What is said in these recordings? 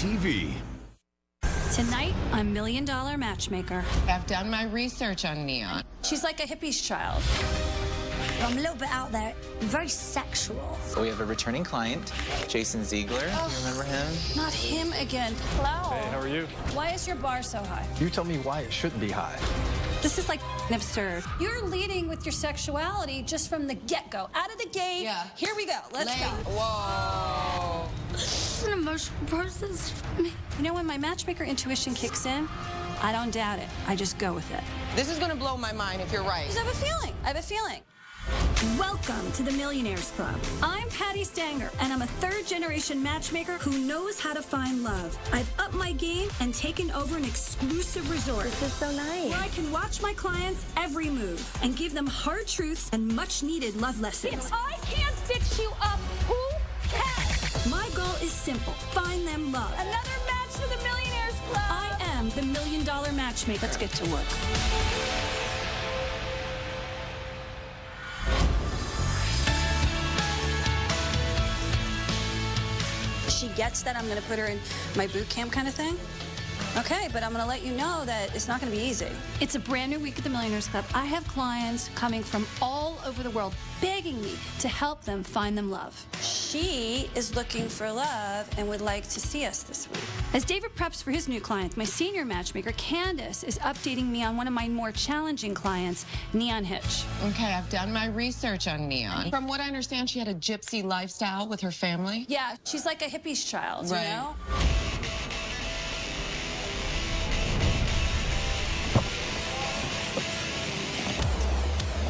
HDTV. Tonight, I'm $1 Million Matchmaker. I've done my research on Neon. She's like a hippie's child. I'm a little bit out there, very sexual. We have a returning client, Jason Ziegler. You remember him? Not him again. Hello. Hey, how are you? Why is your bar so high? You tell me why it shouldn't be high. This is like absurd. You're leading with your sexuality just from the get-go. Out of the gate. Yeah. Here we go. Let's go. Whoa. It's an emotional process for me. You know, when my matchmaker intuition kicks in, I don't doubt it. I just go with it. This is gonna blow my mind if you're right. I have a feeling. I have a feeling. Welcome to the Millionaires Club. I'm Patty Stanger, and I'm a third-generation matchmaker who knows how to find love. I've upped my game and taken over an exclusive resort. This is so nice. Where I can watch my clients' every move and give them hard truths and much-needed love lessons. If I can't fix you up, who can? My goal is simple. Find them love. Another match for the Millionaires Club. I am the $1 Million Matchmaker. Let's get to work. She gets that I'm going to put her in my boot camp kind of thing. Okay, but I'm going to let you know that it's not going to be easy. It's a brand new week at the Millionaires Club. I have clients coming from all over the world begging me to help them find them love. She is looking for love and would like to see us this week. As David preps for his new client, my senior matchmaker, Candace, is updating me on one of my more challenging clients, Neon Hitch. Okay, I've done my research on Neon. From what I understand, she had a gypsy lifestyle with her family. Yeah, she's like a hippie's child, Right. you know?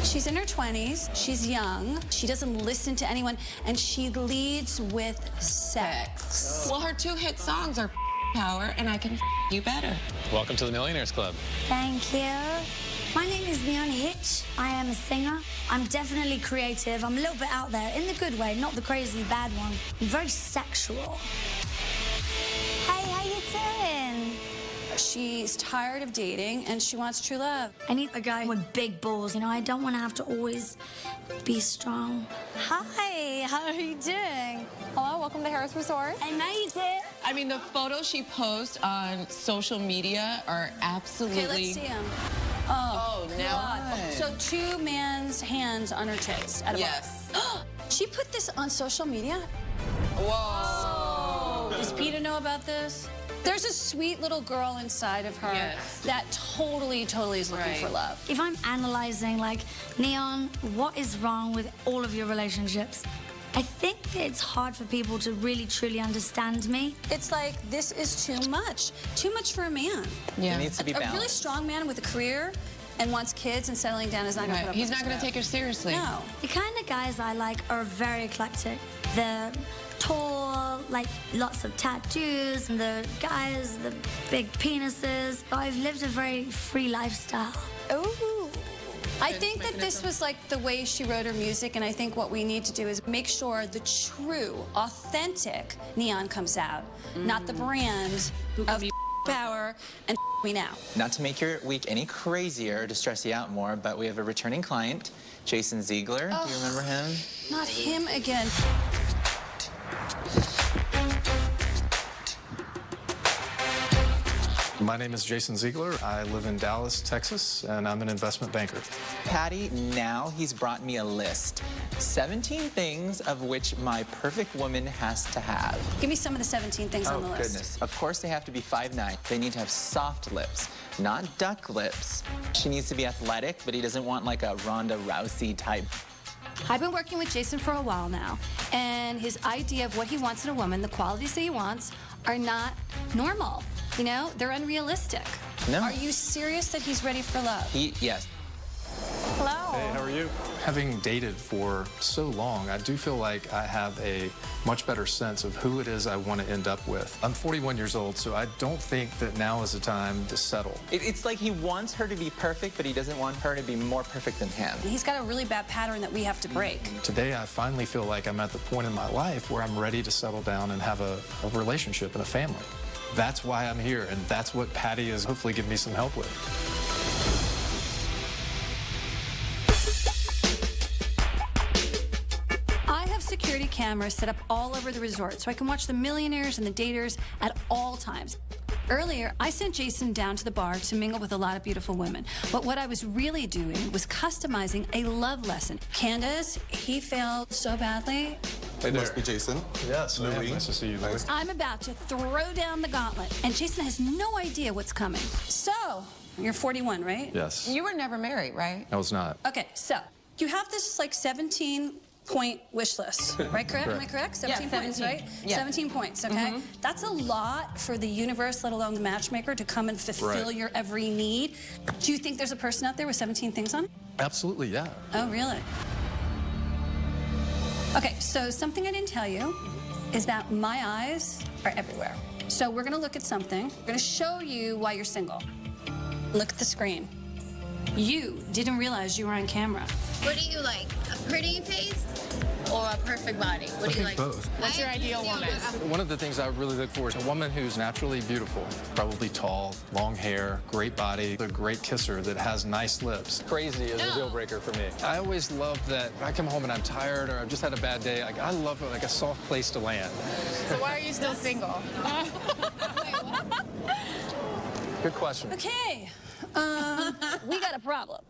She's in her 20s, she's young, she doesn't listen to anyone, and she leads with sex. Well, her two hit songs are Power and I Can You Better. Welcome to the Millionaires Club. Thank you. My name is Neon Hitch. I am a singer. I'm definitely creative. I'm a little bit out there, in the good way, not the crazy bad one. I'm very sexual. Hey, how you doing? She's tired of dating, and she wants true love. I need a guy with big balls. You know, I don't want to have to always be strong. Hi, how are you doing? Hello, welcome to Harris Resort. I made it. I mean, the photos she posts on social media are absolutely... Okay, let's see him. Oh, now God. So 2 man's hands on her tits at a Yes. bar. She put this on social media? Whoa. Does Peter know about this? There's a sweet little girl inside of her Yes. that totally is looking Right. for love. If I'm analyzing, like, Neon, what is wrong with all of your relationships? I think it's hard for people to really, truly understand me. It's like, this is too much for a man. Yeah. It needs to be A really balanced. strong man with a career and wants kids and settling down is not going to Right. put up He's with not going this to take her seriously. No. The kind of guys I like are very eclectic. They're tall, like lots of tattoos, and the guys, the big penises. I've lived a very free lifestyle. Ooh. I think that this was like the way she wrote her music, and I think what we need to do is make sure the true, authentic Neon comes out, not the brand of power and me now. Not to make your week any crazier or to stress you out more, but we have a returning client, Jason Ziegler. Do you remember him? Not him again. My name is Jason Ziegler. I live in Dallas, Texas, and I'm an investment banker. Patty, now he's brought me a list. 17 things of which my perfect woman has to have. Give me some of the 17 things on the Oh, list. goodness. Of course, they have to be 5'9". They need to have soft lips, not duck lips. She needs to be athletic, but he doesn't want like a Ronda Rousey type. I've been working with Jason for a while now, and his idea of what he wants in a woman, the qualities that he wants, are not normal. You know, they're unrealistic. No. Are you serious that he's ready for love? Yes. Hello. Hey, how are you? Having dated for so long, I do feel like I have a much better sense of who it is I want to end up with. I'm 41 years old, so I don't think that now is the time to settle. It's like he wants her to be perfect, but he doesn't want her to be more perfect than him. He's got a really bad pattern that we have to break. Today, I finally feel like I'm at the point in my life where I'm ready to settle down and have a relationship and a family. That's why I'm here, and that's what Patty is hopefully giving me some help with. I have security cameras set up all over the resort so I can watch the millionaires and the daters at all times. Earlier, I sent Jason down to the bar to mingle with a lot of beautiful women. But what I was really doing was customizing a love lesson. Candace, he failed so badly. Hey, must be Jason. Yes, Louis. nice to see you, Louis. I'm about to throw down the gauntlet, and Jason has no idea what's coming. So, you're 41, right? Yes. You were never married, right? I was not. Okay, so you have this like 17-point wish list, right? Correct? Am I correct? 17 points, 17. right? Yeah. 17 points, okay? That's a lot for the universe, let alone the matchmaker, to come and fulfill Right. your every need. Do you think there's a person out there with 17 things on it? Absolutely, yeah. Oh, really? Okay, so something I didn't tell you is that my eyes are everywhere. So we're gonna look at something. We're gonna show you why you're single. Look at the screen. You didn't realize you were on camera. What do you like? A pretty face or a perfect body? What do you like? Both. What's your ideal woman? One of the things I really look for is a woman who's naturally beautiful, probably tall, long hair, great body, a great kisser that has nice lips. Crazy is a deal breaker for me. I always love that if I come home and I'm tired or I've just had a bad day, I love like a soft place to land. So why are you still single? Good question. Okay, we got a problem.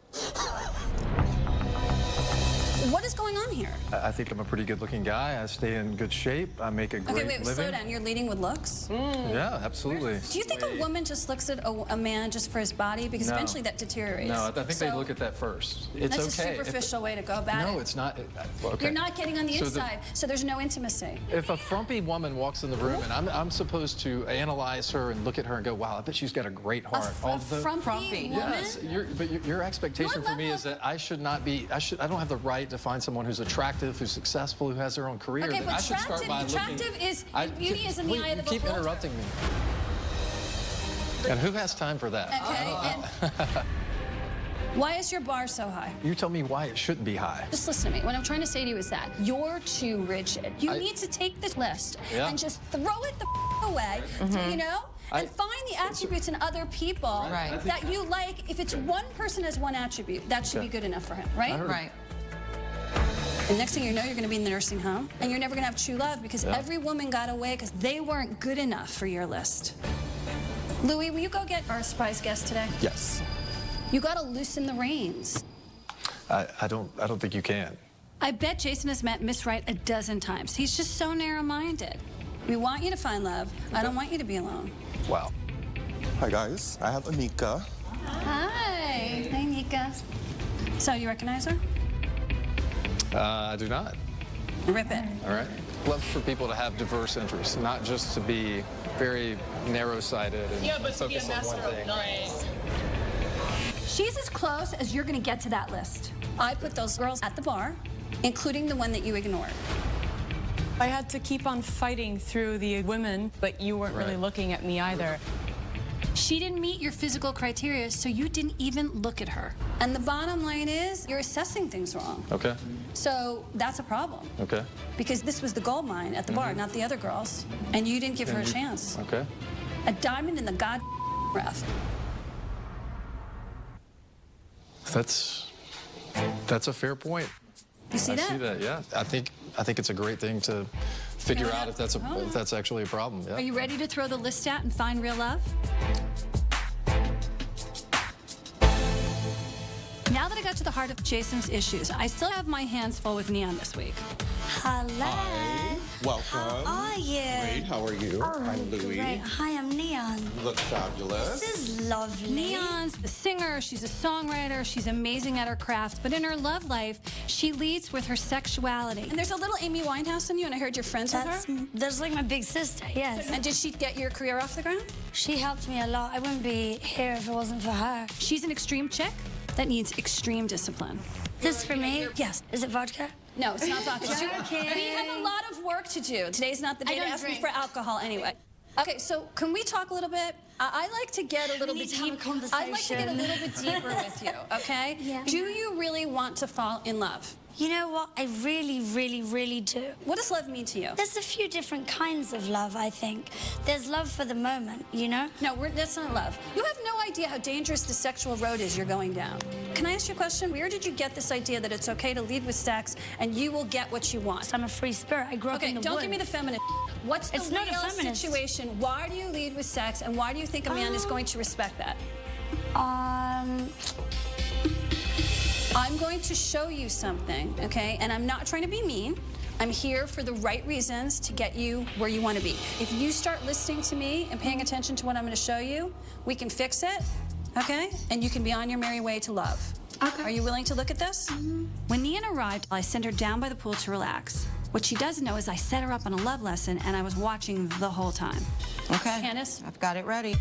What is going on here? I think I'm a pretty good-looking guy. I stay in good shape. I make a great Okay, wait, living. slow down. You're leading with looks? Yeah, absolutely. Do you think a woman just looks at a man just for his body? Because No. eventually that deteriorates. No, I think they So look at that first. It's that's okay. a superficial way to go about it. No, it's not. Okay. You're not getting on the So inside, so there's no intimacy. If a frumpy woman walks in the room and I'm supposed to analyze her and look at her and go, wow, I bet she's got a great heart. A frumpy woman? Yes, your expectation Your for me level is that I should not be. I don't have the right to find someone who's attractive, who's successful, who has their own career. Okay, that but I should start by attractive looking. is beauty is in the eye of the Keep beholder. interrupting me. And who has time for that? Okay, and why is your bar so high? You tell me why it shouldn't be high. Just listen to me. What I'm trying to say to you is that you're too rigid. You need to take this list Yeah. and just throw it the away, you know? And find the attributes in other people Right. that you like. If it's one person has one attribute, that should be good enough for him, right? Right. And next thing you know, you're going to be in the nursing home, and you're never going to have true love because Yeah. every woman got away because they weren't good enough for your list. Louis, will you go get our surprise guest today? Yes. You got to loosen the reins. I don't think you can. I bet Jason has met Miss Right a dozen times. He's just so narrow-minded. We want you to find love. I don't want you to be alone. Wow. Hi, guys. I have Anika. Hi. Hi, Nika. So, you recognize her? I do not. Rip it. All right. Love for people to have diverse interests, not just to be very narrow-sighted and focus on one thing. She's as close as you're going to get to that list. I put those girls at the bar, including the one that you ignored. I had to keep on fighting through the women, but you weren't really Right. looking at me either. She didn't meet your physical criteria, so you didn't even look at her. And the bottom line is, you're assessing things wrong. Okay. So that's a problem. Okay. Because this was the gold mine at the bar, not the other girls. And you didn't give her a chance. Okay. A diamond in the god rough. That's a fair point. You see I that? see that. Yeah. I think it's a great thing to figure out if that's actually a problem. Yeah. Are you ready to throw the list out and find real love? Now that I got to the heart of Jason's issues, I still have my hands full with Neon this week. Hello. Welcome. How are you? Great. How are you? I'm Louis. Great. Hi, I'm Neon. You look fabulous. This is lovely. Neon's a singer, she's a songwriter, she's amazing at her craft, but in her love life, she leads with her sexuality. And there's a little Amy Winehouse in you, and I heard you're friends with her. That's like my big sister, yes. And did she get your career off the ground? She helped me a lot. I wouldn't be here if it wasn't for her. She's an extreme chick that needs extreme discipline. This for me? Yes. Is it vodka? No, it's not vodka. Okay. We have a lot of work to do. Today's not the day to don't ask me drink. for alcohol anyway. Okay, so can we talk a little bit? I like to get a little We bit need to have a deep. I'd like to get a conversation. little bit deeper with you, okay? Yeah. Do you really want to fall in love? You know what? I really, really, really do. What does love mean to you? There's a few different kinds of love, I think. There's love for the moment, you know? No, that's not love. You have no idea how dangerous the sexual road is you're going down. Can I ask you a question? Where did you get this idea that it's okay to lead with sex and you will get what you want? I'm a free spirit. I grew up in the Okay, don't woods. give me the feminist. What's the It's not a real feminist. situation? Why do you lead with sex and why do you think a man is going to respect that? I'm going to show you something, okay? And I'm not trying to be mean. I'm here for the right reasons to get you where you want to be. If you start listening to me and paying attention to what I'm going to show you, we can fix it, okay? And you can be on your merry way to love. Okay. Are you willing to look at this? Mm-hmm. When Nian arrived, I sent her down by the pool to relax. What she doesn't know is I set her up on a love lesson and I was watching the whole time. Okay. Candace? I've got it ready.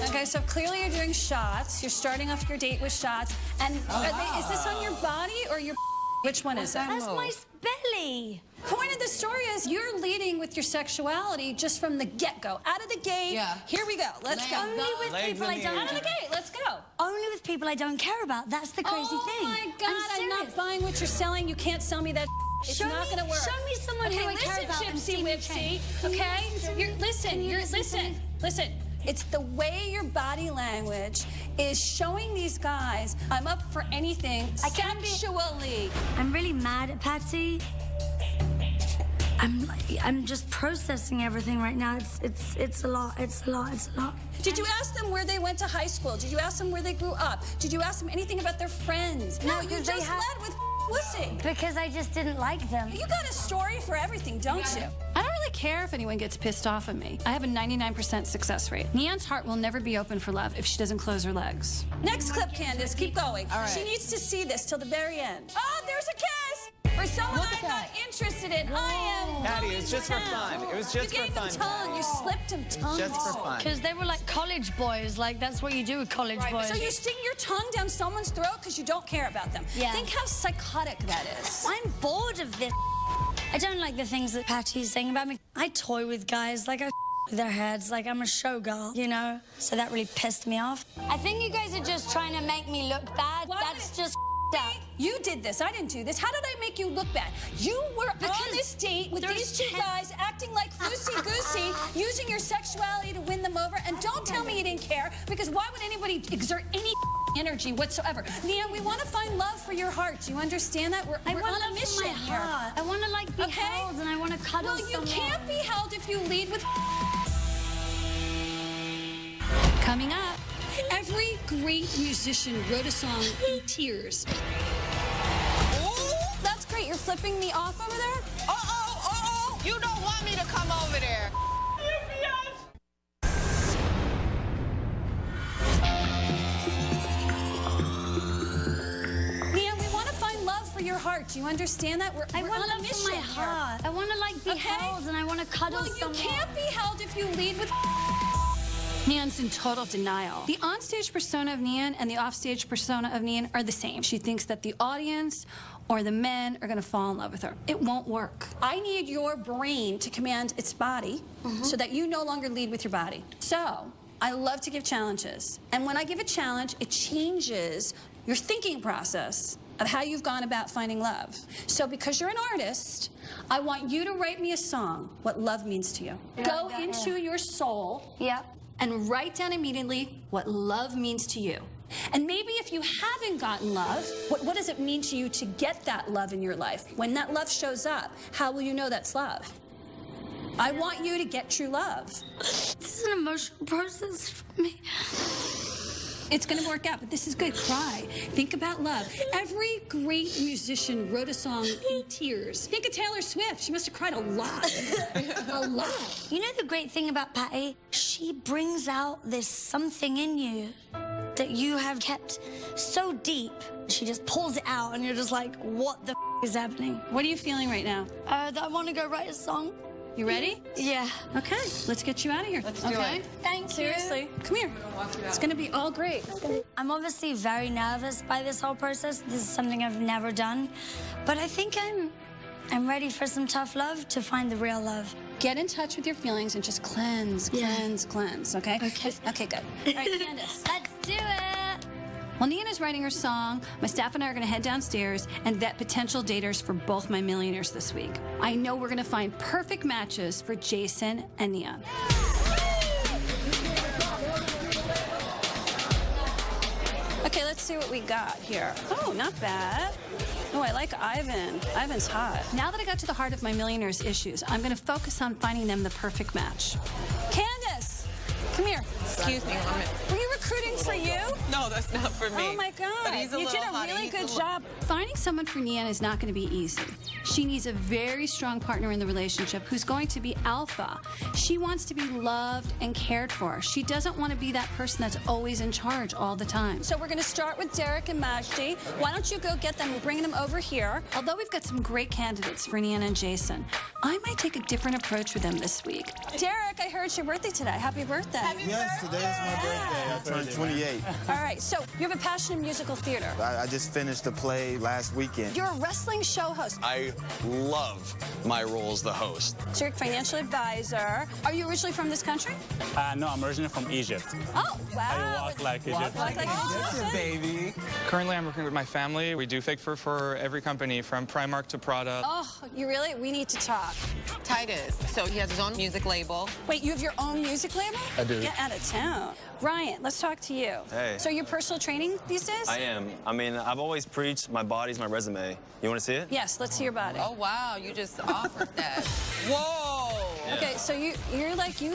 Okay, so clearly you're doing shots. You're starting off your date with shots. And is this on your body or your... Which one is it? That's my belly. Point of the story is you're leading with your sexuality just from the get-go. Out of the gate, here we go. Let's go. Only with people I don't... Out of the gate, let's go. Only with people I don't care about. That's the crazy thing. Oh my God, I'm not buying what you're selling. You can't sell me that. It's not gonna work. Show me someone who I care about and see me change. Okay? Listen. It's the way your body language is showing these guys I'm up for anything sexually. I'm really mad at Patty. I'm just processing everything right now. It's a lot. Did you ask them where they went to high school? Did you ask them where they grew up? Did you ask them anything about their friends? No, you just led with pussy. Because I just didn't like them. You got a story for everything, don't you? I don't really care if anyone gets pissed off at me. I have a 99% success rate. Nian's heart will never be open for love if she doesn't close her legs. Next clip, Candace. Keep going. All right. She needs to see this till the very end. Oh, there's a kiss! For someone I'm not interested in, I am Patty, going it was just to for town. fun. It was just you for gave fun. Him tongue. You slipped him tongue. Just for fun. Because they were like college boys. Like, that's what you do with college boys. So you stick your tongue down someone's throat because you don't care about them. Yeah. Think how psychotic that is. I'm bored of this. I don't like the things that Patty's saying about me. I toy with guys, like I with their heads, like I'm a showgirl, you know? So that really pissed me off. I think you guys are just trying to make me look bad. That's just up. You did this. I didn't do this. How did I make you look bad? You were on this date with these two guys acting like loosey-goosey, using your sexuality to win them over, and don't tell me you didn't care, because why would anybody exert any energy whatsoever? Nian, we want to find love for your heart. Do you understand that? We're on a mission here. I want to like be held and I want to cuddle someone. Well, you can't be held if you lead with... Coming up, every great musician wrote a song in tears. Ooh. That's great. You're flipping me off over there? Uh-oh. You don't want me to come over there. Nian, we want to find love for your heart. Do you understand that? We're I want on a love mission for my heart. I want to like be held and I want to cuddle someone. Well, you can't be held if you lead with... Nian's in total denial. The onstage persona of Nian and the offstage persona of Nian are the same. She thinks that the audience or the men are going to fall in love with her. It won't work. I need your brain to command its body so that you no longer lead with your body. So, I love to give challenges. And when I give a challenge, it changes your thinking process of how you've gone about finding love. So because you're an artist, I want you to write me a song, what love means to you. Go into your soul. Yep. And write down immediately what love means to you. And maybe if you haven't gotten love, what does it mean to you to get that love in your life? When that love shows up, how will you know that's love? I want you to get true love. This is an emotional process for me. It's going to work out, but this is good. Cry. Think about love. Every great musician wrote a song in tears. Think of Taylor Swift. She must have cried a lot. A lot. You know the great thing about Patty? She brings out this something in you that you have kept so deep. She just pulls it out and you're just like, what the is happening? What are you feeling right now? That I want to go write a song. You ready? Yeah. Okay, let's get you out of here. Let's do it. Thank you. Seriously, come here. It's gonna be all great. I'm obviously very nervous by this whole process. This is something I've never done. But I think I'm ready for some tough love to find the real love. Get in touch with your feelings and just cleanse, okay? Okay. Okay, good. All right, Candace. Let's do it. While Neon is writing her song, my staff and I are going to head downstairs and vet potential daters for both my millionaires this week. I know we're going to find perfect matches for Jason and Neon. Okay, let's see what we got here. Oh, not bad. Oh, I like Ivan. Ivan's hot. Now that I got to the heart of my millionaires' issues, I'm going to focus on finding them the perfect match. Candace, come here. Excuse me, Were you recruiting for you? No, that's not for me. Oh my God, But he's a you did little a hottie. really He's good a job. Finding someone for Neon is not going to be easy. She needs a very strong partner in the relationship who's going to be alpha. She wants to be loved and cared for. She doesn't want to be that person that's always in charge all the time. So we're going to start with Derek and Majdi. Why don't you go get them? We're bringing them over here. Although we've got some great candidates for Neon and Jason, I might take a different approach with them this week. Derek, I heard it's your birthday today. Happy birthday. Yes, today is my birthday. I turned 28. All right, so you have a passion in musical theater. I just finished a play last weekend. You're a wrestling show host. I love my role as the host. So you're a financial advisor. Are you originally from this country? No, I'm originally from Egypt. Oh, wow. I walk like Egypt. Walk like Egyptian, baby. Currently, I'm working with my family. We do fake fur for every company, from Primark to Prada. Oh, you really? We need to talk. Titus. So he has his own music label. Wait, you have your own music label? I do. Get out of town. Ryan, let's talk to you. Hey. So you're personal training these days? I am. I mean, I've always preached my body's my resume. You want to see it? Yes, let's see your body. Oh, wow, you just offered that. Whoa! Yeah. Okay, so you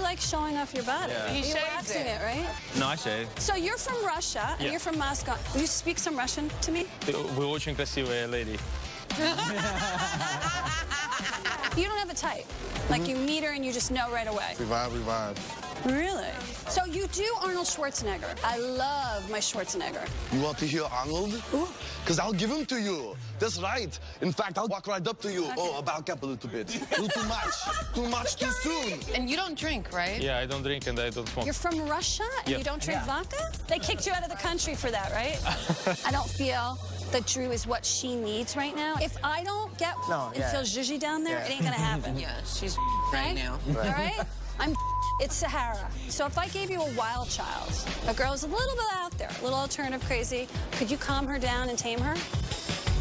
like showing off your body. Yeah. He You're shaves waxing it. it, right? No, I shave. So you're from Russia and Yeah. you're from Moscow. Will you speak some Russian to me? Вы очень красивая lady. You don't have a type. Like you meet her and you just know right away. We vibe. Really? So you do Arnold Schwarzenegger. I love my Schwarzenegger. You want to hear Arnold? Because I'll give him to you. That's right. In fact, I'll walk right up to you. Okay. Oh, back up a little bit. A little too much. Too much too soon. And you don't drink, right? Yeah, I don't drink and I don't smoke. You're from Russia and Yep. you don't drink vodka? They kicked you out of the country for that, right? I don't feel that Drew is what she needs right now. If I don't get and feel zhuzhy down there, it ain't gonna happen. Yeah, she's Okay? right now. All right? It's Sahara. So if I gave you a wild child, a girl who's a little bit out there, a little alternative crazy, could you calm her down and tame her?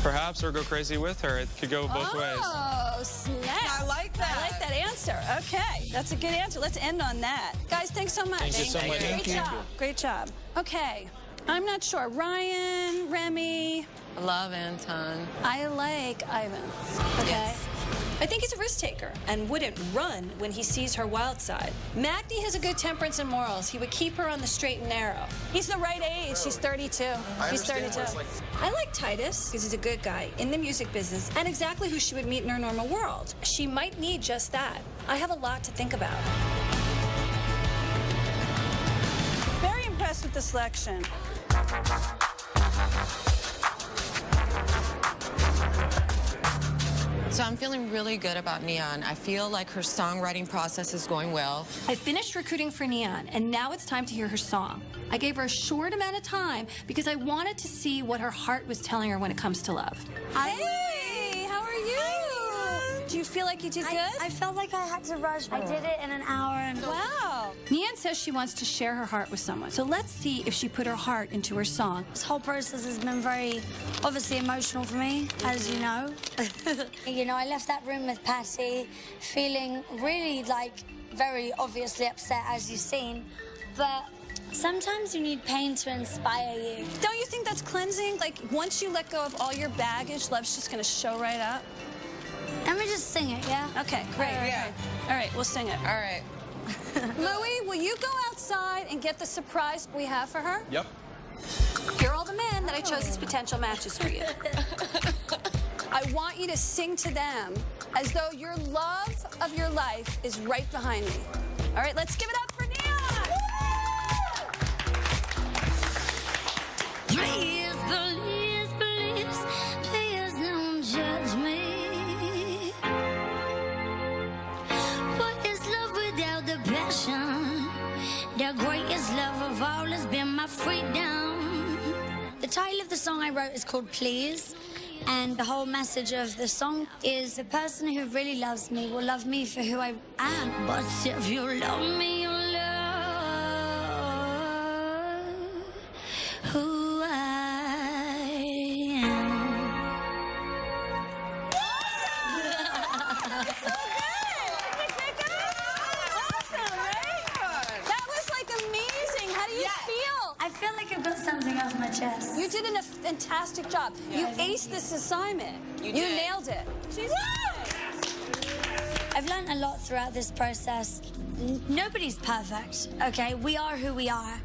Perhaps, or go crazy with her. It could go both ways. Oh, snap. I like that. I like that answer. Okay, that's a good answer. Let's end on that. Guys, thanks so much. Thank you so much. Great Thank you. job. Great job. Okay, I'm not sure. Ryan, Remy. I love Anton. I like Ivan. Okay. Yes. I think he's a risk taker and wouldn't run when he sees her wild side. Magdi has a good temperance and morals. He would keep her on the straight and narrow. He's the right age. She's 32. He's 32. I like Titus because he's a good guy in the music business and exactly who she would meet in her normal world. She might need just that. I have a lot to think about. Very impressed with the selection. So I'm feeling really good about Neon. I feel like her songwriting process is going well. I finished recruiting for Neon, and now it's time to hear her song. I gave her a short amount of time because I wanted to see what her heart was telling her when it comes to love. Hey, how are you? Do you feel like you did good? I felt like I had to rush. I did it in an hour and... Wow. Neon says she wants to share her heart with someone. So let's see if she put her heart into her song. This whole process has been very, obviously, emotional for me, as you know. You know, I left that room with Patty feeling really, like, very obviously upset, as you've seen. But sometimes you need pain to inspire you. Don't you think that's cleansing? Like, once you let go of all your baggage, love's just going to show right up? Let me just sing it, yeah? Okay, great. Yeah. All right, we'll sing it. All right. Louie, will you go outside and get the surprise we have for her? Yep. Here are all the men that I chose as potential matches for you. I want you to sing to them as though your love of your life is right behind me. All right, let's give it up for Neon! Please, please, please, please don't judge me. What is love without the passion? The greatest love of all has been my freedom. The title of the song I wrote is called Please. And the whole message of the song is the person who really loves me will love me for who I am. But if you love me, you love who I Yes. You did a fantastic job. You aced this assignment. You nailed it. She's I've learned a lot throughout this process. Nobody's perfect, okay? We are who we are.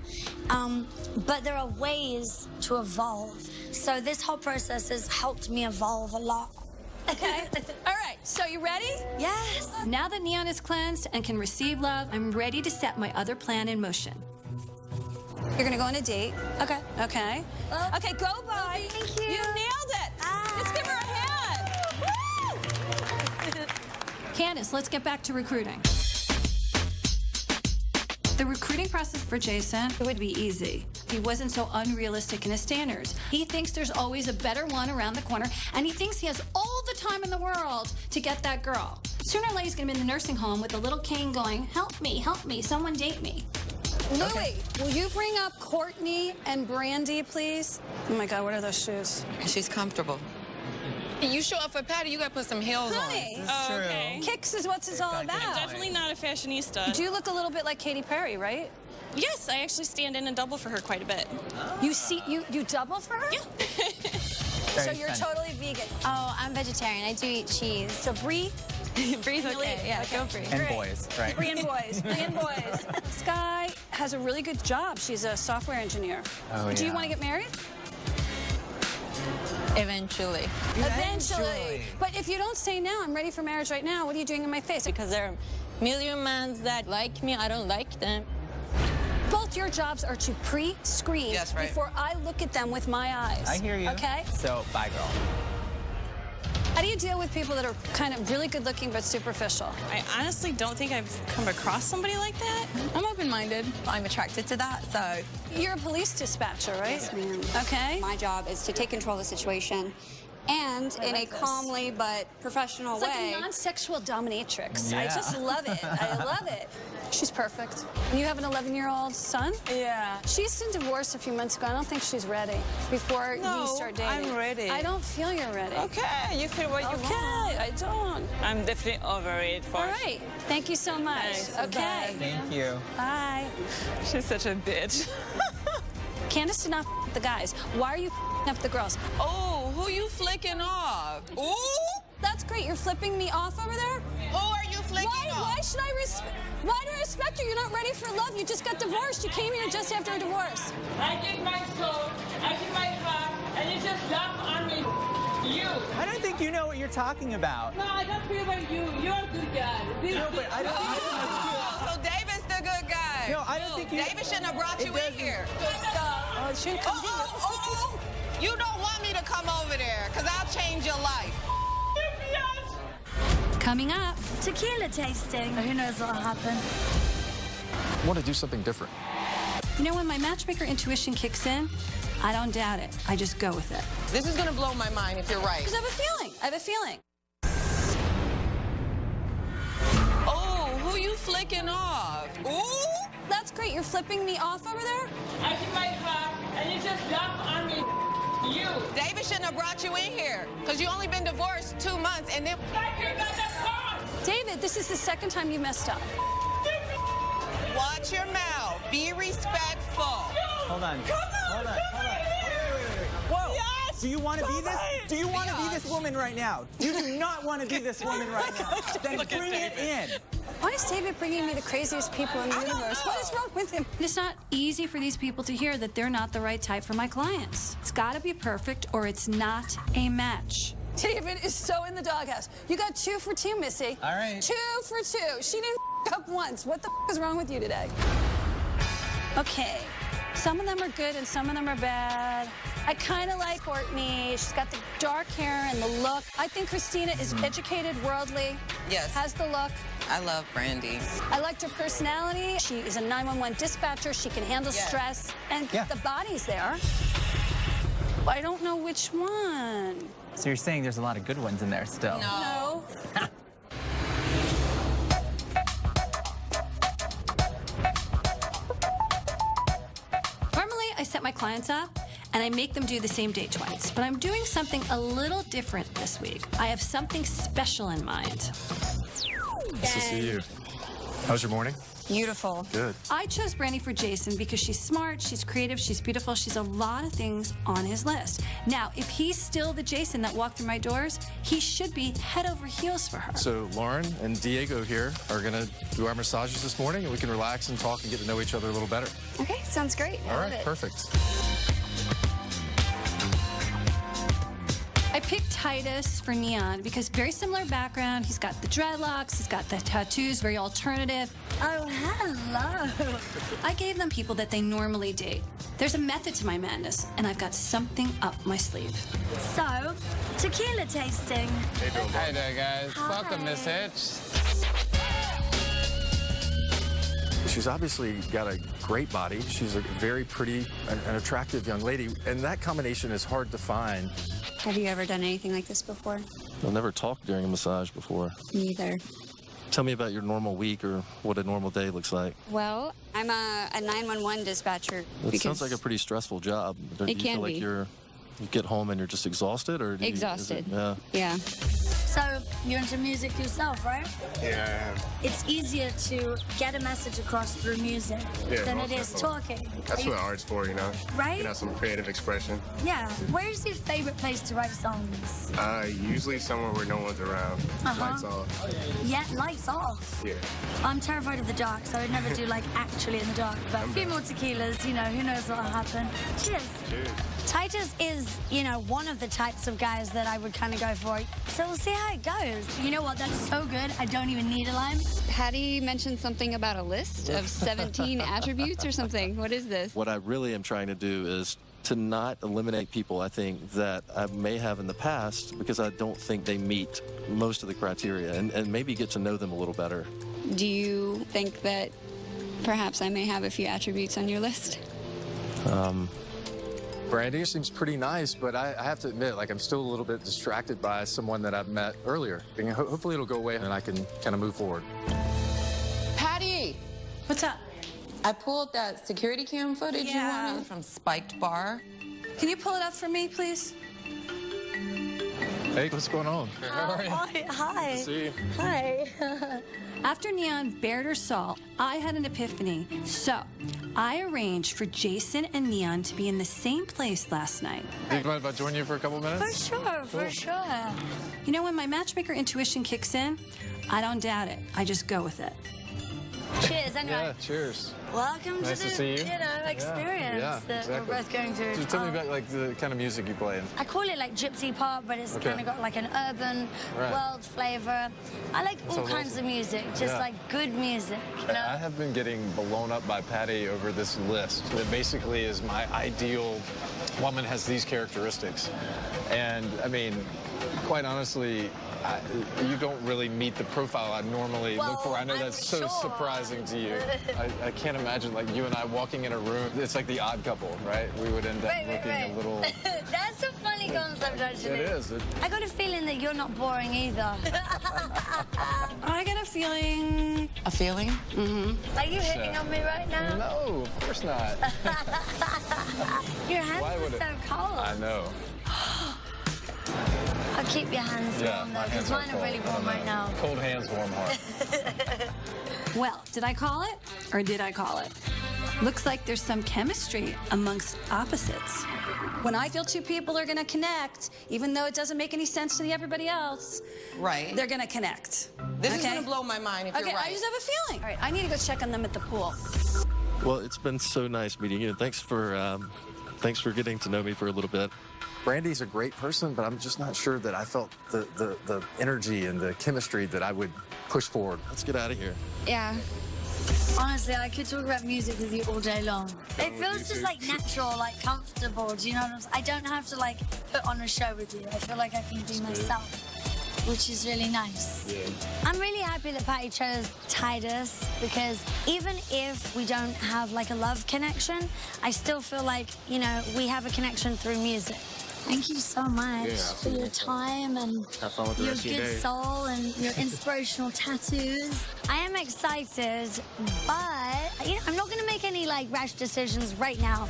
But there are ways to evolve. So this whole process has helped me evolve a lot. Okay. All right. So you ready? Yes. Now that Neon is cleansed and can receive love, I'm ready to set my other plan in motion. You're going to go on a date. Okay. Okay. Okay, go by. Thank you. You nailed it. Let's give her a hand. Woo! Candace, let's get back to recruiting. The recruiting process for Jason would be easy. He wasn't so unrealistic in his standards. He thinks there's always a better one around the corner, and he thinks he has all the time in the world to get that girl. Sooner or later, he's going to be in the nursing home with a little cane going, help me, someone date me. Louie, will you bring up Courtney and Brandy, please? Oh, my God, what are those shoes? She's comfortable. You show up for Patty, you gotta put some heels Honey. on. Oh, okay. Kicks is what it's all about. I'm definitely not a fashionista. Do you look a little bit like Katy Perry, right? Yes, I actually stand in and double for her quite a bit. You see, you double for her? Yeah. So you're totally vegan. Oh, I'm vegetarian. I do eat cheese. So Brie? Bree's okay. Yeah, go Bree. And boys, right? Brie and boys. Brie and boys. Sky has a really good job. She's a software engineer. Oh, Do you yeah. want to get married? Eventually. Eventually. But if you don't say now, I'm ready for marriage right now, what are you doing in my face? Because there are a million men that like me, I don't like them. Both your jobs are to pre-screen before I look at them with my eyes. I hear you. Okay? So, bye, girl. How do you deal with people that are kind of really good looking but superficial? I honestly don't think I've come across somebody like that. I'm open-minded. I'm attracted to that, so. You're a police dispatcher, right? Yes, ma'am. Okay. My job is to take control of the situation and in a calmly but professional It's way. like a non-sexual dominatrix. Yeah. I just love it. I love it. She's perfect. You have an 11-year-old son? Yeah. She's been divorced a few months ago. I don't think she's ready before you start dating. I'm ready. I don't feel you're ready. Okay, you feel what you want. Okay, I don't. I'm definitely over it. All right. Thank you so much. Thanks. Okay. Thank you. Bye. She's such a bitch. Candace did not f the guys. Why are you f up the girls? Oh, who you flicking off? Ooh! That's great. You're flipping me off over there? Who are you flicking off? Why should I respect? Why do I respect you? You're not ready for love. You just got divorced. You came here just after a divorce. I did my soul, I did my heart, and you just dumped on me. You. I don't think you know what you're talking about. No, I don't feel like you. You're a good guy. No, but I don't. So David's the good guy. No, I don't think you. David shouldn't have brought you in here. Oh, it shouldn't come You don't want me to come over there, because I'll change your life. Coming up. Tequila tasting. Who knows what'll happen? I want to do something different. You know, when my matchmaker intuition kicks in, I don't doubt it. I just go with it. This is going to blow my mind if you're right. Because I have a feeling. I have a feeling. Oh, who you flicking off? Ooh! That's great. You're flipping me off over there? I did my heart, and you just dumped on me. You. David shouldn't have brought you in here, because you only been divorced 2 months, and then... David, this is the second time you messed up. Watch your mouth. Be respectful. Hold on. Hold on. Whoa. Yes. Do you want to be this? Do you want to be this woman right now? You do not want to be this woman right now. Then bring it in. Why is David bringing me the craziest people in the universe? What is wrong with him? It's not easy for these people to hear that they're not the right type for my clients. It's got to be perfect or it's not a match. David is so in the doghouse. You got 2 for 2, Missy. All right. 2 for 2. She didn't up once. What the is wrong with you today? Okay. Some of them are good and some of them are bad. I kind of like Courtney. She's got the dark hair and the look. I think Christina is educated, worldly. Yes. Has the look. I love Brandy. I liked her personality. She is a 911 dispatcher. She can handle stress. And the body's there. I don't know which one. So you're saying there's a lot of good ones in there still? No. Normally, I set my clients up and I make them do the same date twice. But I'm doing something a little different this week. I have something special in mind. Nice to see you. How's your morning? Beautiful. Good. I chose Brandy for Jason because she's smart, she's creative, she's beautiful, she's a lot of things on his list. Now, if he's still the Jason that walked through my doors, he should be head over heels for her. So Lauren and Diego here are going to do our massages this morning, and we can relax and talk and get to know each other a little better. Okay, sounds great. All I right, love it. perfect. I picked Titus for Neon because very similar background. He's got the dreadlocks, he's got the tattoos, very alternative. Oh, hello. I gave them people that they normally date. There's a method to my madness, and I've got something up my sleeve. So, tequila tasting. Hi there, guys. Hi. Welcome, Miss Hitch. She's obviously got a great body. She's a very pretty and attractive young lady, and that combination is hard to find. Have you ever done anything like this before? I've never talked during a massage before. Neither. Tell me about your normal week or what a normal day looks like. Well, I'm a 911 dispatcher. It sounds like a pretty stressful job. Do you feel like you get home and you're just exhausted, or Exhausted. Yeah. Yeah. So, you're into music yourself, right? Yeah, I am. It's easier to get a message across through music than it is talking. That's what art's for, you know? Right? You know, some creative expression. Yeah. Where's your favorite place to write songs? Usually somewhere where no one's around. Lights off. Yeah, lights off. Yeah. I'm terrified of the dark, so I would never do like actually in the dark. But a few more tequilas, you know, who knows what'll happen. Cheers. Cheers. Titus is, you know, one of the types of guys that I would kind of go for. So we'll see how it goes. You know what? That's so good. I don't even need a lime. Patty mentioned something about a list of 17 attributes or something. What is this? What I really am trying to do is to not eliminate people I think that I may have in the past because I don't think they meet most of the criteria, and maybe get to know them a little better. Do you think that perhaps I may have a few attributes on your list? Brandy seems pretty nice, but I have to admit, like, I'm still a little bit distracted by someone that I've met earlier. And hopefully it'll go away and I can kind of move forward. Patty! What's up? I pulled that security cam footage you wanted from Spiked Bar. Can you pull it up for me, please? Hey, what's going on? How are you? Hi. Good to see you. Hi. After Neon bared her salt, I had an epiphany. So, I arranged for Jason and Neon to be in the same place last night. Do you mind if I join you for a couple minutes? For sure. You know, when my matchmaker intuition kicks in, I don't doubt it. I just go with it. Cheers, anyway. Yeah, cheers. Welcome Nice to to the see you. experience that exactly. we're both going through. So tell me about like the kind of music you play in. I call it like gypsy pop, but it's kind of got like an urban world flavor. I like all kinds of music, just like good music. You know? I have been getting blown up by Patty over this list that basically is my ideal woman has these characteristics. And I mean, quite honestly, you don't really meet the profile I normally look for. I know that's so surprising to you. I can't imagine like you and I walking in a room. It's like the Odd Couple, right? We would end up looking a little... That's a funny concept, actually. It is. I got a feeling that you're not boring either. I get a feeling... A feeling? Mm-hmm. Are you hitting on me right now? No, of course not. Your hands are so cold. I know. I'll keep your hands warm, though, because mine are really warm right now. Cold hands, warm heart. Well, did I call it or did I call it? Looks like there's some chemistry amongst opposites. When I feel two people are going to connect, even though it doesn't make any sense to everybody else, they're going to connect. This is going to blow my mind if you're right. I just have a feeling. All right, I need to go check on them at the pool. Well, it's been so nice meeting you. Thanks for getting to know me for a little bit. Brandy's a great person, but I'm just not sure that I felt the energy and the chemistry that I would push forward. Let's get out of here. Yeah. Honestly, I could talk about music with you all day long. It feels just like natural, like comfortable. Do you know what I'm saying? I don't have to like put on a show with you. I feel like I can be myself, which is really nice. Yeah. I'm really happy that Patty chose Titus because even if we don't have like a love connection, I still feel like, you know, we have a connection through music. Thank you so much for your time and your good soul and your inspirational tattoos. I am excited, but you know, I'm not going to make any like rash decisions right now.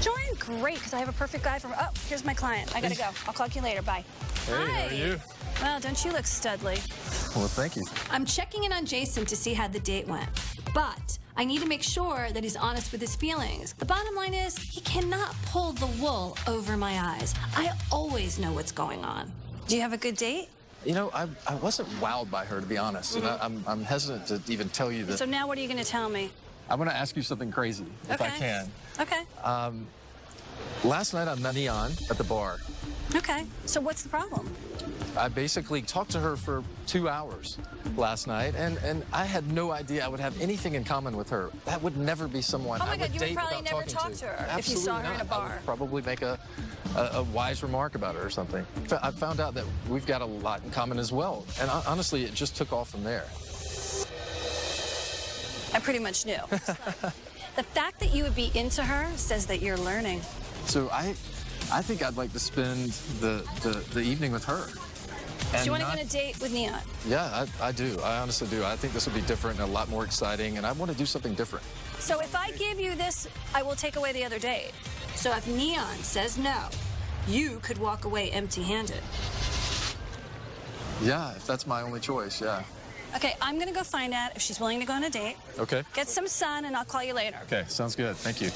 Join, great, because I have a perfect guy for... Oh, here's my client. I got to go. I'll call you later. Bye. Hey, how are you? Well, don't you look studly? Well, thank you. I'm checking in on Jason to see how the date went. But I need to make sure that he's honest with his feelings. The bottom line is, he cannot pull the wool over my eyes. I always know what's going on. Do you have a good date? You know, I wasn't wowed by her, to be honest. And I'm hesitant to even tell you that. So now what are you going to tell me? I'm going to ask you something crazy, if I can. Okay. Last night I met Neon at the bar. Okay. So what's the problem? I basically talked to her for 2 hours last night, and I had no idea I would have anything in common with her. That would never be someone Oh my I God, would you date would probably without never talking talk to her Absolutely if you saw her not. in a I bar. would probably make a wise remark about her or something. I found out that we've got a lot in common as well, and honestly, it just took off from there. I pretty much knew. The fact that you would be into her says that you're learning. So I think I'd like to spend the evening with her. Do you want to go on a date with Neon? Yeah, I do. I honestly do. I think this will be different and a lot more exciting, and I want to do something different. So if I give you this, I will take away the other date. So if Neon says no, you could walk away empty-handed. Yeah, if that's my only choice, yeah. Okay, I'm going to go find out if she's willing to go on a date. Okay. Get some sun, and I'll call you later. Okay, sounds good. Thank you.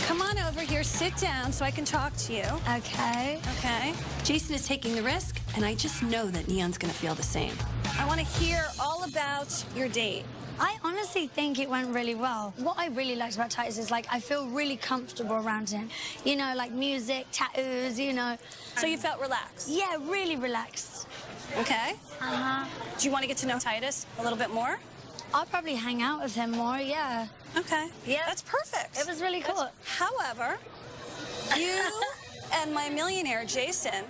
Come on over here, sit down so I can talk to you. Okay. Okay. Jason is taking the risk, and I just know that Neon's going to feel the same. I want to hear all about your date. I honestly think it went really well. What I really liked about Titus is, like, I feel really comfortable around him. You know, like music, tattoos, you know. So you felt relaxed? Yeah, really relaxed. Okay. Uh-huh. Do you want to get to know Titus a little bit more? I'll probably hang out with him more, yeah. Okay. Yeah. That's perfect. It was really cool. However, you and my millionaire, Jason,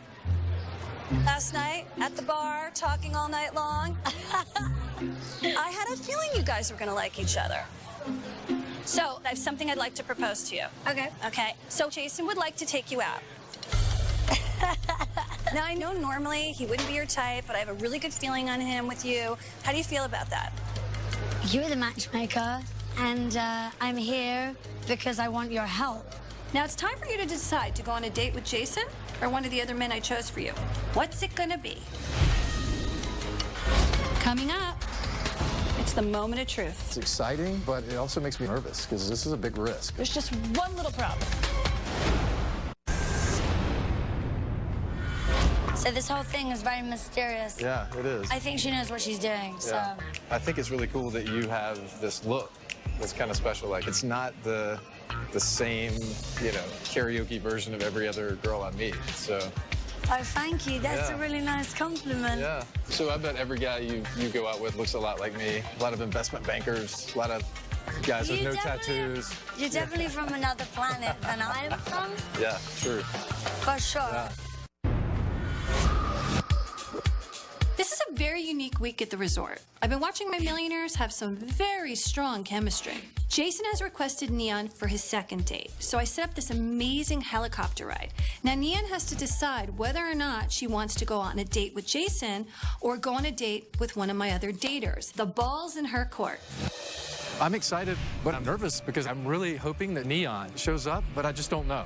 last night at the bar, talking all night long, I had a feeling you guys were going to like each other. So I have something I'd like to propose to you. Okay. Okay. So Jason would like to take you out. Now, I know normally he wouldn't be your type, but I have a really good feeling on him with you. How do you feel about that? You're the matchmaker, and I'm here because I want your help. Now, it's time for you to decide to go on a date with Jason or one of the other men I chose for you. What's it gonna be? Coming up, it's the moment of truth. It's exciting, but it also makes me nervous because this is a big risk. There's just one little problem. So this whole thing is very mysterious. Yeah, it is. I think she knows what she's doing, so. Yeah. I think it's really cool that you have this look that's kind of special. Like, it's not the same, you know, karaoke version of every other girl I meet, so. Oh, thank you. That's a really nice compliment. Yeah. So I bet every guy you go out with looks a lot like me. A lot of investment bankers, a lot of guys with no tattoos. You're definitely from another planet than I am from. Yeah, true. For sure. Yeah. This is a very unique week at the resort. I've been watching my millionaires have some very strong chemistry. Jason has requested Neon for his second date, so I set up this amazing helicopter ride. Now, Neon has to decide whether or not she wants to go on a date with Jason or go on a date with one of my other daters. The ball's in her court. I'm excited, but I'm nervous because I'm really hoping that Neon shows up, but I just don't know.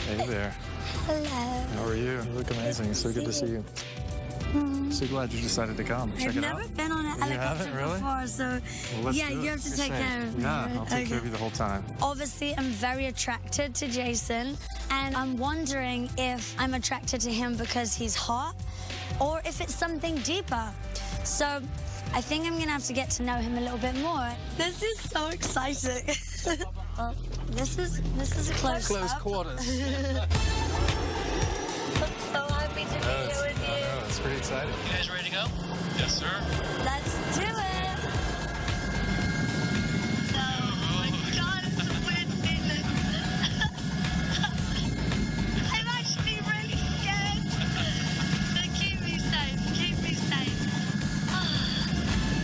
Hey there. Hello. How are you? You look amazing. It's so good to see you. So glad you decided to come. Check I've it out. never been on a helicopter before, so Well, yeah, do you it. have to You're take safe. care of me. Yeah, I'll take care of you the whole time. Obviously, I'm very attracted to Jason, and I'm wondering if I'm attracted to him because he's hot or if it's something deeper. So I think I'm gonna have to get to know him a little bit more. This is so exciting. Well, this is a close quarters. I'm so happy to be here with you. I know, it's pretty exciting. You guys ready to go? Yes, sir. Let's do it. Oh my God, it's a weird feeling. I'm actually really scared. So keep me safe. Keep me safe.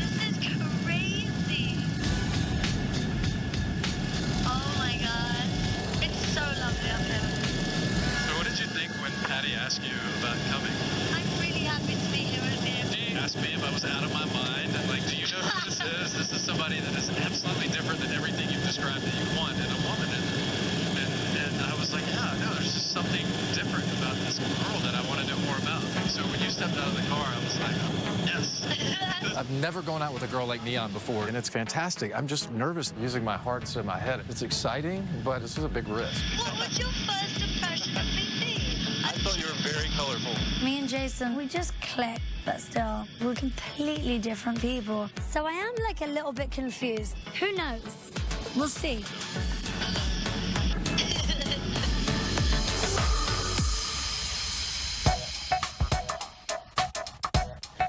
This is crazy. Oh my God. It's so lovely up here. So what did you think when Patty asked you about coming. I'm really happy to be here with you. She asked me if I was out of my mind. Like, do you know who this is? This is somebody that is absolutely different than everything you've described that you want in a woman. And I was like, yeah, no, there's just something different about this girl that I want to know more about. So when you stepped out of the car, I was like, yes. I've never gone out with a girl like Neon before, and it's fantastic. I'm just nervous using my heart instead of my head. It's exciting, but this is a big risk. What would your first impression of me be? I thought you were very colorful. Me and Jason, we just clicked, but still, we're completely different people. So I am like a little bit confused. Who knows? We'll see.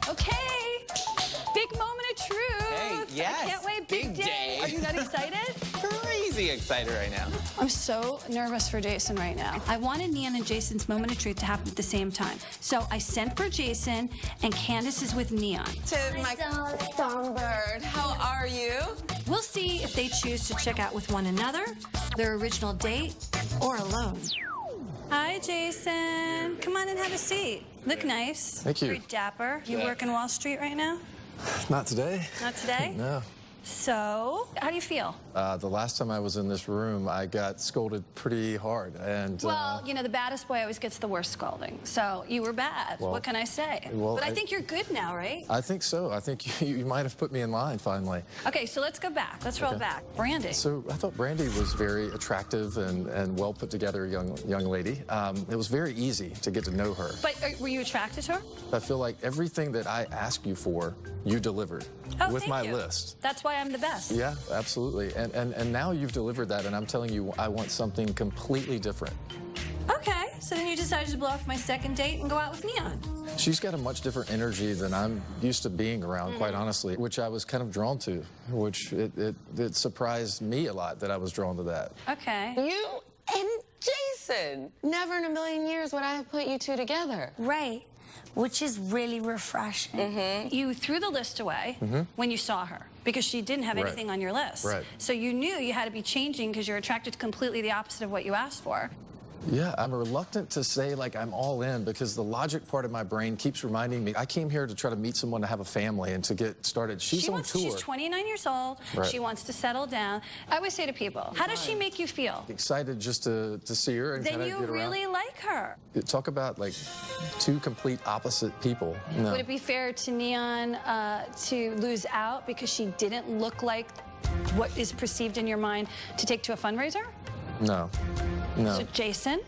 Okay, big moment of truth. Hey, yes. I can't wait, big day. Are you that excited? Crazy excited right now. I'm so nervous for Jason right now. I wanted Neon and Jason's moment of truth to happen at the same time. So I sent for Jason, and Candace is with Neon. To my songbird, how are you? We'll see if they choose to check out with one another, their original date, or alone. Hi, Jason. Come on and have a seat. Look nice. Thank you. Very dapper. You working Wall Street right now? Not today. Not today? No. So, how do you feel? The last time I was in this room, I got scolded pretty hard. And Well, you know, the baddest boy always gets the worst scolding. So, you were bad. Well, what can I say? well, But I think you're good now, right? I think so. I think you might have put me in line finally. Okay, so let's go back. Let's roll back. Brandy. So I thought Brandy was very attractive and well put together young lady. It was very easy to get to know her. But were you attracted to her? I feel like everything that I asked you for, you delivered with thank my you. list. That's why I'm the best. Yeah, absolutely. And now you've delivered that, and I'm telling you, I want something completely different. Okay, so then you decided to blow off my second date and go out with Neon. She's got a much different energy than I'm used to being around, quite honestly, which I was kind of drawn to, which it surprised me a lot that I was drawn to that. Okay. You and Jason. Never in a million years would I have put you two together. Right. Which is really refreshing. You threw the list away when you saw her because she didn't have Right. anything on your list. Right. So you knew you had to be changing because you're attracted to completely the opposite of what you asked for. Yeah, I'm reluctant to say like I'm all in because the logic part of my brain keeps reminding me I came here to try to meet someone to have a family and to get started. She's on tour. She's 29 years old. Right. She wants to settle down. I always say to people, how does she make you feel? Excited just to see her and Then kind of you get around. really like her. Talk about like two complete opposite people. No. Would it be fair to Neon to lose out because she didn't look like what is perceived in your mind to take to a fundraiser? No. No. So, Jason,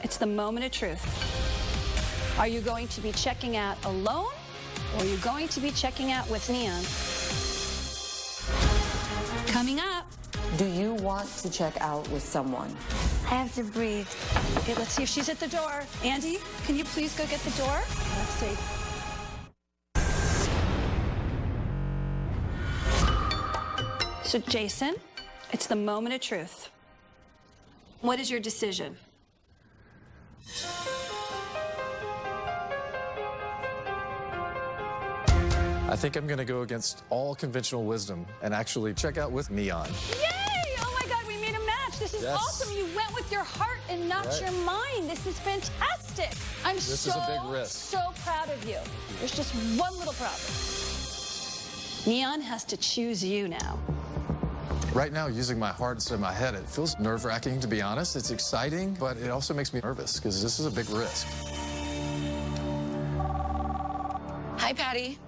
it's the moment of truth. Are you going to be checking out alone, or are you going to be checking out with Neon? Coming up. Do you want to check out with someone? I have to breathe. Okay, let's see if she's at the door. Andy, can you please go get the door? Let's see. So, Jason, it's the moment of truth. What is your decision? I think I'm going to go against all conventional wisdom and actually check out with Neon. Yay! Oh my God, we made a match. This is awesome. You went with your heart and not your mind. This is fantastic. This is a big risk. So proud of you. There's just one little problem. Neon has to choose you now. Right now, using my heart instead of my head, it feels nerve-wracking, to be honest. It's exciting, but it also makes me nervous because this is a big risk. Hi, Patty.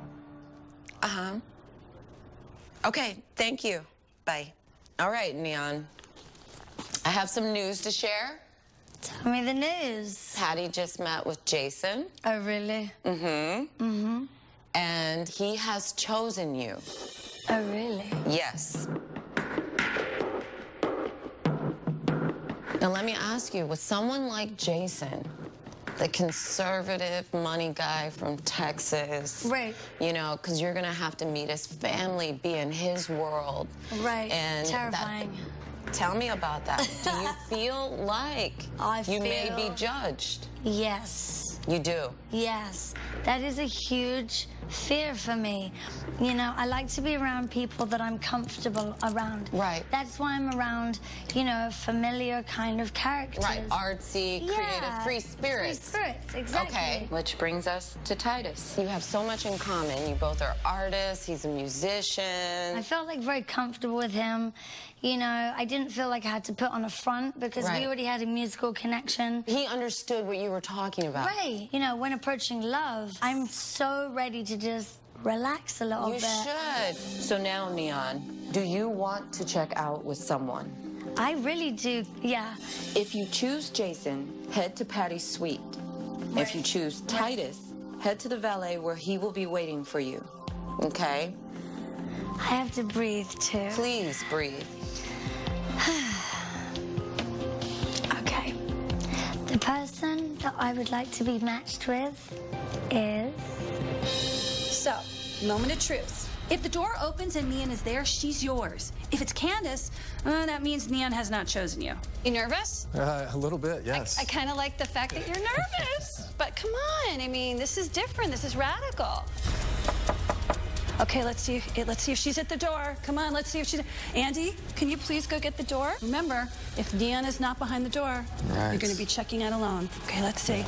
Okay, thank you. Bye. All right, Neon. I have some news to share. Tell me the news. Patty just met with Jason. Oh, really? And he has chosen you. Oh, really? Yes. Now, let me ask you, with someone like Jason, the conservative money guy from Texas. Right. You know, because you're going to have to meet his family, be in his world. Right. And terrifying. Tell me about that. Do you feel like you may be judged? Yes. You do? Yes. That is a huge fear for me. You know, I like to be around people that I'm comfortable around. Right. That's why I'm around, you know, familiar kind of characters. Right, artsy, creative, free spirits. Free spirits, exactly. Okay, which brings us to Titus. You have so much in common. You both are artists, he's a musician. I felt like very comfortable with him. You know, I didn't feel like I had to put on a front because we already had a musical connection. He understood what you were talking about. Right. You know, when approaching love, I'm so ready to just relax a little bit. You should. So now, Neon, do you want to check out with someone? I really do, yeah. If you choose Jason, head to Patty's suite. Right. If you choose Titus, head to the valet where he will be waiting for you. Okay? I have to breathe, too. Please breathe. Okay. The person that I would like to be matched with is... So, moment of truth. If the door opens and Neon is there, she's yours. If it's Candace, that means Neon has not chosen you. You nervous? A little bit, yes. I kind of like the fact that you're nervous. But come on, I mean, this is different. This is radical. Okay, let's see if she's at the door. Come on, let's see if she's... Andy, can you please go get the door? Remember, if Neon is not behind the door, you're going to be checking out alone. Okay, let's see.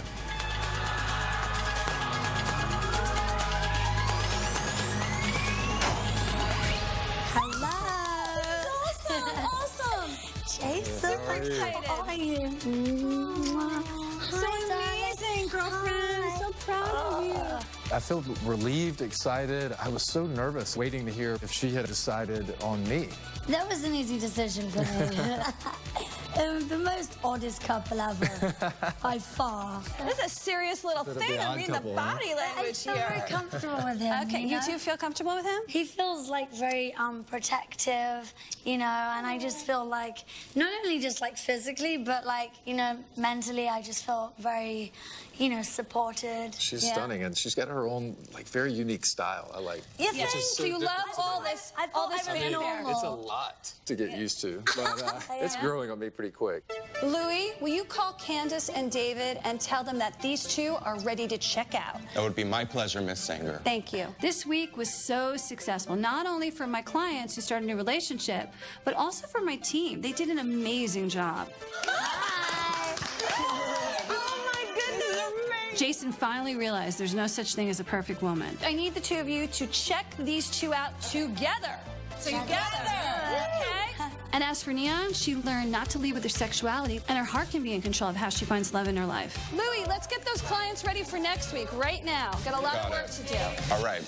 Jason, how are you? So amazing, girlfriend. So proud of you. I feel relieved, excited. I was so nervous waiting to hear if she had decided on me. That was an easy decision for me. It was the most oddest couple ever, by far. This is a serious little thing. I'm reading the body language here. I'm very comfortable with him. Okay, you two feel comfortable with him? He feels like very protective, you know, and I just feel like, not only just like physically, but like, you know, mentally, I just feel very, you know, supported. She's stunning, and she's got her own, like, very unique style. I like. You think? So you love all this fanfare. It's a lot to get used to, but it's growing on me pretty quick. Louis, will you call Candace and David and tell them that these two are ready to check out? That would be my pleasure, Miss Sanger. Thank you. This week was so successful, not only for my clients who started a new relationship, but also for my team. They did an amazing job. Jason finally realized there's no such thing as a perfect woman. I need the two of you to check these two out together. Okay? And as for Neon, she learned not to lead with her sexuality, and her heart can be in control of how she finds love in her life. Louis, let's get those clients ready for next week, right now. Got a lot of work to do. All right.